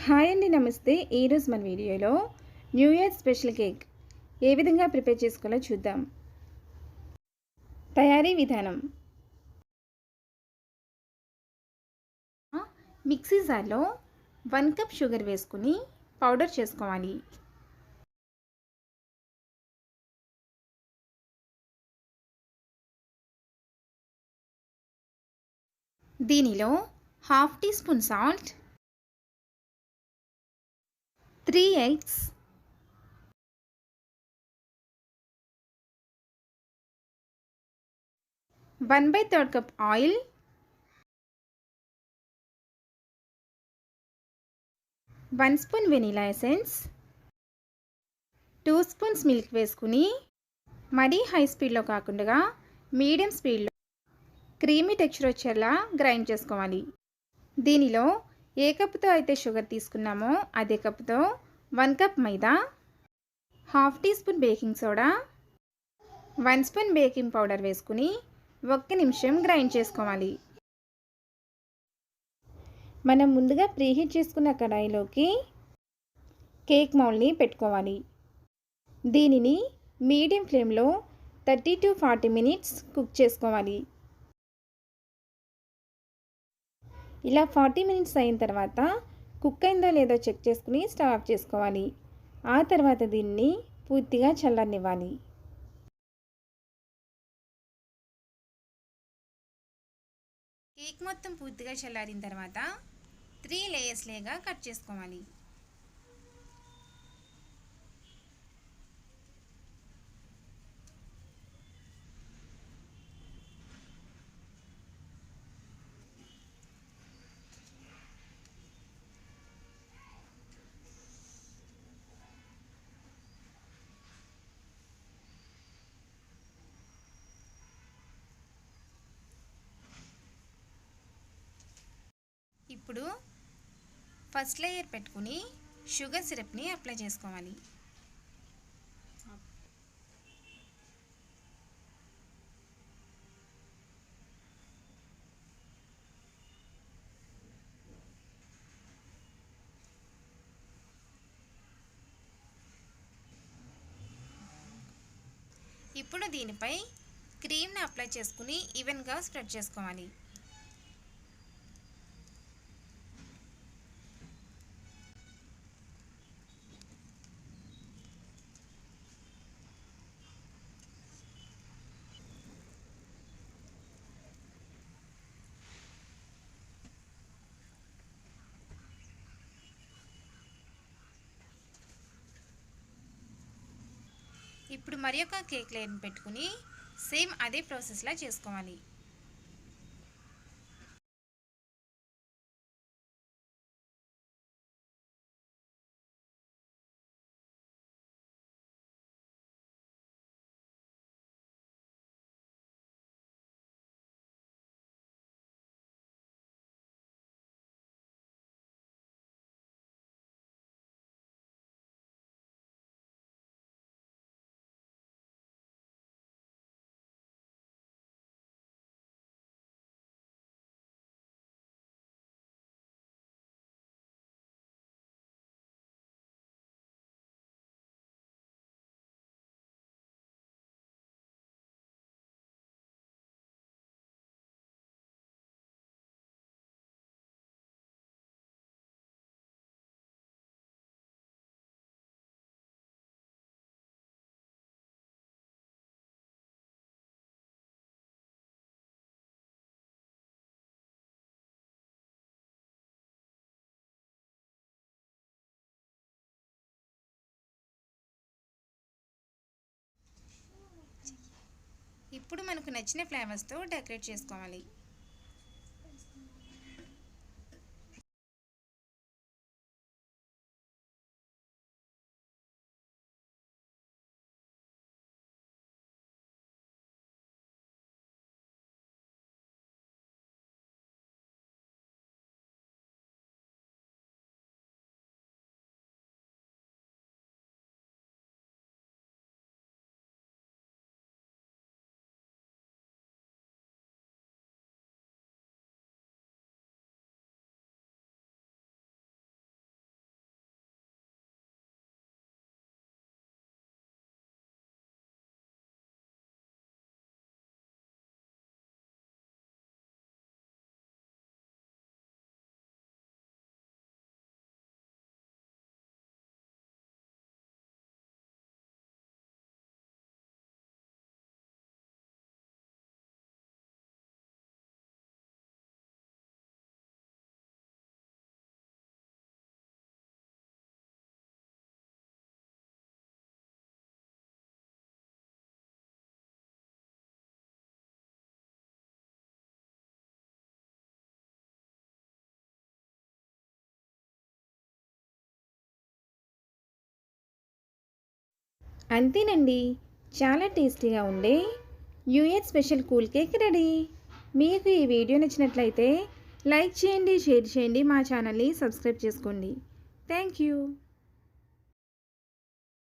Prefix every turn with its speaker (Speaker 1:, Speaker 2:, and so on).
Speaker 1: Hi అండి, నమస్తే. ఈరోజు మన వీడియోలో న్యూ ఇయర్ స్పెషల్ కేక్ ఏ విధంగా ప్రిపేర్ చేసుకోవాలో చూద్దాం. తయారీ విధానం: మిక్సీ జార్లో 1 కప్ షుగర్ వేసుకుని పౌడర్ చేసుకోవాలి. దీనిలో half teaspoon salt, 3 eggs, 1/3 cup oil, 1 spoon vanilla essence, 2 spoons milk వేసుకుని మరీ హై స్పీడ్లో కాకుండా మీడియం స్పీడ్లో క్రీమీ టెక్స్చర్ వచ్చేలా గ్రైండ్ చేసుకోవాలి. దీనిలో ఏ కప్పుతో అయితే షుగర్ తీసుకున్నామో అదే కప్పుతో 1 cup maida, half teaspoon baking soda, 1 spoon baking powder వేసుకుని 1 నిమిషం గ్రైండ్ చేసుకోవాలి. మనం ముందుగా ప్రీహీట్ చేసుకున్న కడాయిలోకి కేక్ మౌల్డ్ని పెట్టుకోవాలి. దీనిని మీడియం ఫ్లేమ్లో 30 to 40 మినిట్స్ కుక్ చేసుకోవాలి. ఇలా 40 మినిట్స్ అయిన తర్వాత కుక్ అయిందో లేదో చెక్ చేసుకుని స్టవ్ ఆఫ్ చేసుకోవాలి. ఆ తర్వాత దీన్ని పూర్తిగా చల్లనివ్వాలి. కేక్ మొత్తం పూర్తిగా చల్లారిన తర్వాత 3 లేయర్స్ లేగా కట్ చేసుకోవాలి. ఇప్పుడు ఫస్ట్ లేయర్ పెట్టుకుని షుగర్ సిరప్ని అప్లై చేసుకోవాలి. ఇప్పుడు దీనిపై క్రీమ్ని అప్లై చేసుకుని ఈవెన్గా స్ప్రెడ్ చేసుకోవాలి. ఇప్పుడు మరి ఒక కేక్ లేయర్ని పెట్టుకుని సేమ్ అదే ప్రాసెస్లా చేసుకోవాలి. ఇప్పుడు మనకు నచ్చిన ఫ్లేవర్స్తో డెకరేట్ చేసుకోవాలి. అంతేనండి, చాలా టేస్టీగా ఉండే new year special cool cake ready. మీకు ఈ వీడియో నచ్చినట్లయితే లైక్ చేయండి, షేర్ చేయండి, మా ఛానల్ని సబ్స్క్రైబ్ చేసుకోండి. Thank you.